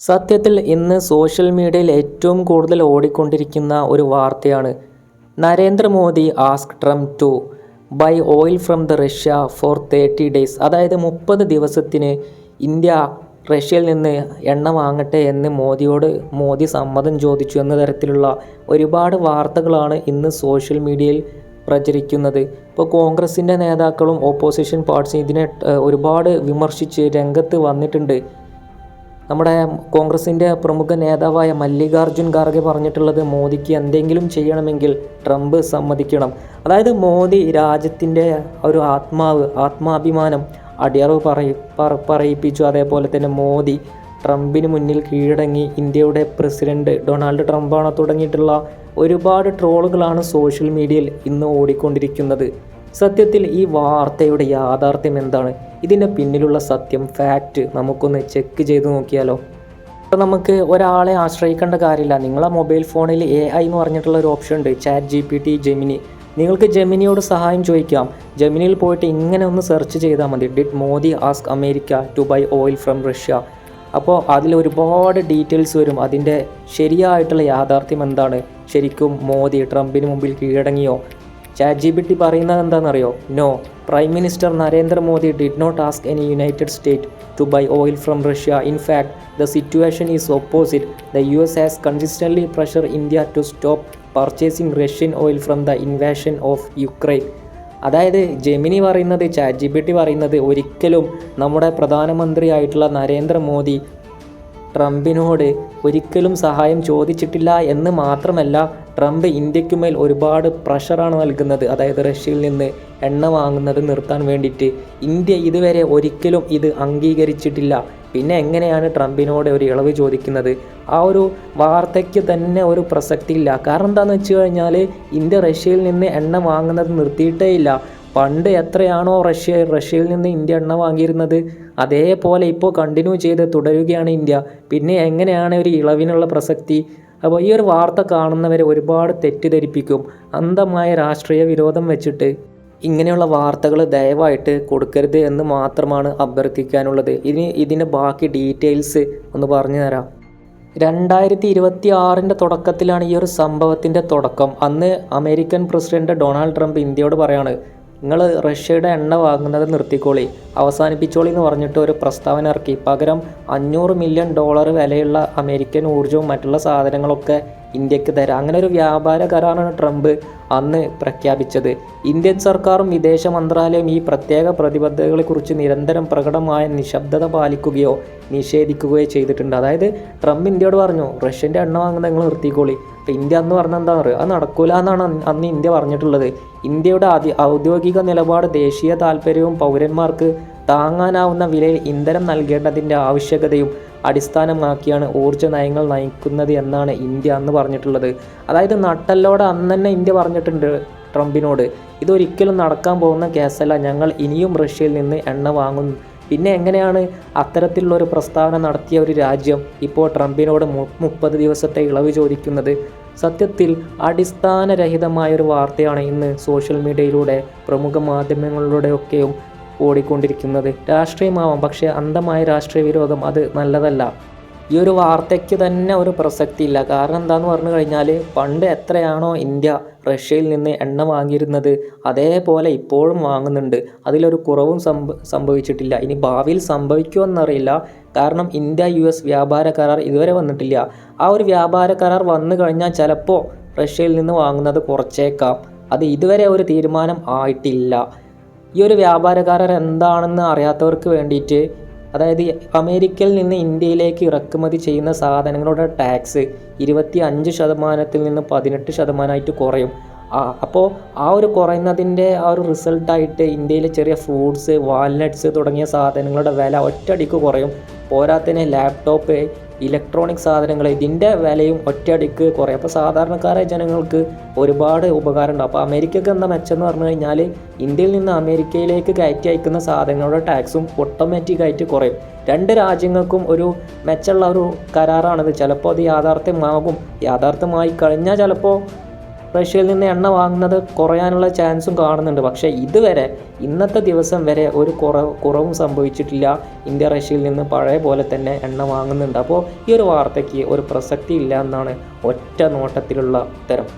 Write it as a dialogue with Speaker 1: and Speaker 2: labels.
Speaker 1: സത്യത്തിൽ ഇന്ന് സോഷ്യൽ മീഡിയയിൽ ഏറ്റവും കൂടുതൽ ഓടിക്കൊണ്ടിരിക്കുന്ന ഒരു വാർത്തയാണ് Narendra Modi ask Trump to buy oil from the Russia for 30 days. അതായത് 30 ദിവസത്തിന് ഇന്ത്യ റഷ്യയിൽ നിന്ന് എണ്ണ വാങ്ങട്ടെ എന്ന് മോദി സമ്മതം ചോദിച്ചു എന്ന തരത്തിലുള്ള ഒരുപാട് വാർത്തകളാണ് ഇന്ന് സോഷ്യൽ മീഡിയയിൽ പ്രചരിക്കുന്നത്. ഇപ്പോൾ കോൺഗ്രസിൻ്റെ നേതാക്കളും ഓപ്പോസിഷൻ പാർട്ടീസും ഇതിനെ ഒരുപാട് വിമർശിച്ച് രംഗത്ത് വന്നിട്ടുണ്ട്. നമ്മുടെ കോൺഗ്രസിൻ്റെ പ്രമുഖ നേതാവായ മല്ലികാർജുൻ ഖാർഗെ പറഞ്ഞിട്ടുള്ളത് മോദിക്ക് എന്തെങ്കിലും ചെയ്യണമെങ്കിൽ ട്രംപ് സമ്മതിക്കണം. അതായത് മോദി രാജ്യത്തിൻ്റെ ഒരു ആത്മാഭിമാനം അടിയറവ് പറയിപ്പിച്ചു. അതേപോലെ തന്നെ മോദി ട്രംപിന് മുന്നിൽ കീഴടങ്ങി ഇന്ത്യയുടെ പ്രസിഡന്റ് ഡൊണാൾഡ് ട്രംപാണ് തുടങ്ങിയിട്ടുള്ള ഒരുപാട് ട്രോളുകളാണ് സോഷ്യൽ മീഡിയയിൽ ഇന്ന് ഓടിക്കൊണ്ടിരിക്കുന്നത്. സത്യത്തിൽ ഈ വാർത്തയുടെ യാഥാർത്ഥ്യം എന്താണ്? ഇതിൻ്റെ പിന്നിലുള്ള സത്യം, ഫാക്റ്റ് നമുക്കൊന്ന് ചെക്ക് ചെയ്ത് നോക്കിയാലോ? അപ്പോൾ നമുക്ക് ഒരാളെ ആശ്രയിക്കേണ്ട കാര്യമില്ല. നിങ്ങളെ മൊബൈൽ ഫോണിൽ AI എന്ന് പറഞ്ഞിട്ടുള്ള ഒരു ഓപ്ഷൻ ഉണ്ട്, ChatGPT, ജെമിനി. നിങ്ങൾക്ക് ജെമിനിയോട് സഹായം ചോദിക്കാം. ജെമിനിയിൽ പോയിട്ട് ഇങ്ങനെ ഒന്ന് സെർച്ച് ചെയ്താൽ മതി, did Modi ask America to buy oil from Russia. അപ്പോൾ അതിൽ ഒരുപാട് ഡീറ്റെയിൽസ് വരും. അതിൻ്റെ ശരിയായിട്ടുള്ള യാഥാർത്ഥ്യം എന്താണ്? ശരിക്കും മോദി ട്രംപിന് മുമ്പിൽ കീഴടങ്ങിയോ? ChatGPT പറയുന്നത് എന്താണെന്നറിയോ? No, prime minister Narendra Modi did not ask any united state to buy oil from Russia. In fact the situation is opposite. The US has consistently pressure India to stop purchasing Russian oil from the invasion of Ukraine. അതായത് Gemini പറയുന്നത്, ChatGPT പറയുന്നത് ഒരിക്കലും നമ്മുടെ പ്രധാനമന്ത്രിയായിട്ടുള്ള നരേന്ദ്രമോദി ട്രംപിനോട് ഒരിക്കലും സഹായം ചോദിച്ചിട്ടില്ല എന്ന് മാത്രമല്ല, ട്രംപ് ഇന്ത്യക്കുമേൽ ഒരുപാട് പ്രഷറാണ് നൽകുന്നത്. അതായത് റഷ്യയിൽ നിന്ന് എണ്ണ വാങ്ങുന്നത് നിർത്താൻ വേണ്ടിയിട്ട് ഇന്ത്യ ഇതുവരെ ഒരിക്കലും ഇത് അംഗീകരിച്ചിട്ടില്ല. പിന്നെ എങ്ങനെയാണ് ട്രംപിനോട് ഒരു ഇളവ് ചോദിക്കുന്നത്? ആ ഒരു വാർത്തയ്ക്ക് തന്നെ ഒരു പ്രസക്തിയില്ല. കാരണം എന്താണെന്ന് വെച്ച് കഴിഞ്ഞാൽ ഇന്ത്യ റഷ്യയിൽ നിന്ന് എണ്ണ വാങ്ങുന്നത് നിർത്തിയിട്ടേ ഇല്ല. പണ്ട് എത്രയാണോ റഷ്യയിൽ നിന്ന് ഇന്ത്യ എണ്ണ വാങ്ങിയിരുന്നത്, അതേപോലെ ഇപ്പോൾ കണ്ടിന്യൂ ചെയ്ത് തുടരുകയാണ് ഇന്ത്യ. പിന്നെ എങ്ങനെയാണ് ഒരു ഇളവിനുള്ള പ്രസക്തി? അപ്പോൾ ഈ ഒരു വാർത്ത കാണുന്നവരെ ഒരുപാട് തെറ്റിദ്ധരിപ്പിക്കും. അന്ധമായ രാഷ്ട്രീയ വിരോധം വെച്ചിട്ട് ഇങ്ങനെയുള്ള വാർത്തകൾ ദയവായിട്ട് കൊടുക്കരുത് എന്ന് മാത്രമാണ് അഭ്യർത്ഥിക്കാനുള്ളത്. ഇതിൻ്റെ ബാക്കി ഡീറ്റെയിൽസ് ഒന്ന് പറഞ്ഞു തരാം. 2026 തുടക്കത്തിലാണ് ഈ ഒരു സംഭവത്തിൻ്റെ തുടക്കം. അന്ന് അമേരിക്കൻ പ്രസിഡന്റ് ഡൊണാൾഡ് ട്രംപ് ഇന്ത്യയോട് പറയാണ്, നിങ്ങൾ റഷ്യയുടെ എണ്ണ വാങ്ങുന്നത് നിർത്തിക്കോളി, അവസാനിപ്പിച്ചോളി എന്ന് പറഞ്ഞിട്ട് ഒരു പ്രസ്താവന ഇറക്കി. പകരം $500 മില്യൺ വിലയുള്ള അമേരിക്കൻ ഊർജ്ജവും മറ്റുള്ള സാധനങ്ങളൊക്കെ ഇന്ത്യക്ക് തരാം. അങ്ങനെ ഒരു വ്യാപാര കരാറാണ് ട്രംപ് അന്ന് പ്രഖ്യാപിച്ചത്. ഇന്ത്യൻ സർക്കാരും വിദേശ മന്ത്രാലയം ഈ പ്രത്യേക പ്രതിബദ്ധതകളെക്കുറിച്ച് നിരന്തരം പ്രകടമായ നിശബ്ദത പാലിക്കുകയോ നിഷേധിക്കുകയോ ചെയ്തിട്ടുണ്ട്. അതായത് ട്രംപ് ഇന്ത്യയോട് പറഞ്ഞു, റഷ്യൻ്റെ എണ്ണ വാങ്ങുന്നത് നിങ്ങൾ നിർത്തിക്കോളി. അപ്പോൾ ഇന്ത്യ അന്ന് പറഞ്ഞത് എന്താ പറയുക? അത് നടക്കൂല എന്നാണ് അന്ന് ഇന്ത്യ പറഞ്ഞിട്ടുള്ളത്. ഇന്ത്യയുടെ ഔദ്യോഗിക നിലപാട് ദേശീയ താൽപ്പര്യവും പൗരന്മാർക്ക് താങ്ങാനാവുന്ന വിലയിൽ ഇന്ധനം നൽകേണ്ടതിൻ്റെ ആവശ്യകതയും അടിസ്ഥാനമാക്കിയാണ് ഊർജ്ജ നയങ്ങൾ നയിക്കുന്നത് എന്നാണ് ഇന്ത്യ അന്ന് പറഞ്ഞിട്ടുള്ളത്. അതായത് നട്ടല്ലോടെ അന്ന് തന്നെ ഇന്ത്യ പറഞ്ഞിട്ടുണ്ട് ട്രംപിനോട്, ഇതൊരിക്കലും നടക്കാൻ പോകുന്ന കേസല്ല, ഞങ്ങൾ ഇനിയും റഷ്യയിൽ നിന്ന് എണ്ണ വാങ്ങുന്നു. പിന്നെ എങ്ങനെയാണ് അത്തരത്തിലുള്ളൊരു പ്രസ്താവന നടത്തിയ ഒരു രാജ്യം ഇപ്പോൾ ട്രംപിനോട് 30 ദിവസത്തെ ഇളവ് ചോദിക്കുന്നത്? സത്യത്തിൽ അടിസ്ഥാനരഹിതമായൊരു വാർത്തയാണ് ഇന്ന് സോഷ്യൽ മീഡിയയിലൂടെ പ്രമുഖ മാധ്യമങ്ങളിലൂടെയൊക്കെയും ഓടിക്കൊണ്ടിരിക്കുന്നത്. രാഷ്ട്രീയമാവാം, പക്ഷേ അന്ധമായ രാഷ്ട്രീയ വിരോധം അത് നല്ലതല്ല. ഈ ഒരു വാർത്തയ്ക്ക് തന്നെ ഒരു പ്രസക്തിയില്ല. കാരണം എന്താണെന്ന് പറഞ്ഞു കഴിഞ്ഞാൽ, പണ്ട് എത്രയാണോ ഇന്ത്യ റഷ്യയിൽ നിന്ന് എണ്ണ വാങ്ങിയിരുന്നത് അതേപോലെ ഇപ്പോഴും വാങ്ങുന്നുണ്ട്. അതിലൊരു കുറവും സംഭവിച്ചിട്ടില്ല. ഇനി ഭാവിയിൽ സംഭവിക്കുമെന്നറിയില്ല. കാരണം ഇന്ത്യ US വ്യാപാര കരാർ ഇതുവരെ വന്നിട്ടില്ല. ആ ഒരു വ്യാപാര കരാർ വന്നു കഴിഞ്ഞാൽ ചിലപ്പോൾ റഷ്യയിൽ നിന്ന് വാങ്ങുന്നത് കുറച്ചേക്കാം. അത് ഇതുവരെ ഒരു തീരുമാനം ആയിട്ടില്ല. ഈ ഒരു വ്യാപാര കരാർ എന്താണെന്ന് അറിയാത്തവർക്ക് വേണ്ടിയിട്ട്, അതായത് അമേരിക്കയിൽ നിന്ന് ഇന്ത്യയിലേക്ക് ഇറക്കുമതി ചെയ്യുന്ന സാധനങ്ങളുടെ ടാക്സ് 25% നിന്ന് 18% കുറയും. അപ്പോൾ ആ ഒരു കുറയുന്നതിൻ്റെ ആ ഒരു റിസൾട്ടായിട്ട് ഇന്ത്യയിലെ ചെറിയ ഫ്രൂട്ട്സ്, വാൽനട്ട്സ് തുടങ്ങിയ സാധനങ്ങളുടെ വില ഒറ്റയടിക്ക് കുറയും. പോരാത്തതിന് ലാപ്ടോപ്പ്, ഇലക്ട്രോണിക് സാധനങ്ങൾ ഇതിൻ്റെ വിലയും ഒറ്റയടിക്ക് കുറയും. അപ്പോൾ സാധാരണക്കാരായ ജനങ്ങൾക്ക് ഒരുപാട് ഉപകാരമുണ്ട്. അപ്പോൾ അമേരിക്കക്ക് എന്താ മെച്ചമെന്ന് പറഞ്ഞു കഴിഞ്ഞാൽ, ഇന്ത്യയിൽ നിന്ന് അമേരിക്കയിലേക്ക് കയറ്റി അയക്കുന്ന സാധനങ്ങളുടെ ടാക്സും ഓട്ടോമാറ്റിക്കായിട്ട് കുറയും. രണ്ട് രാജ്യങ്ങൾക്കും ഒരു മെച്ചമുള്ള ഒരു കരാറാണിത്. ചിലപ്പോൾ അത് യാഥാർത്ഥ്യമാകും. യാഥാർത്ഥ്യമായി കഴിഞ്ഞാൽ ചിലപ്പോൾ റഷ്യയിൽ നിന്ന് എണ്ണ വാങ്ങുന്നത് കുറയാനുള്ള ചാൻസും കാണുന്നുണ്ട്. പക്ഷേ ഇതുവരെ ഇന്നത്തെ ദിവസം വരെ ഒരു കുറവും സംഭവിച്ചിട്ടില്ല. ഇന്ത്യ റഷ്യയിൽ നിന്ന് പഴയ പോലെ തന്നെ എണ്ണ വാങ്ങുന്നുണ്ട്. അപ്പോൾ ഈ ഒരു വാർത്തയ്ക്ക് ഒരു പ്രസക്തി ഇല്ല എന്നാണ് ഒറ്റ നോട്ടത്തിലുള്ള ഉത്തരം.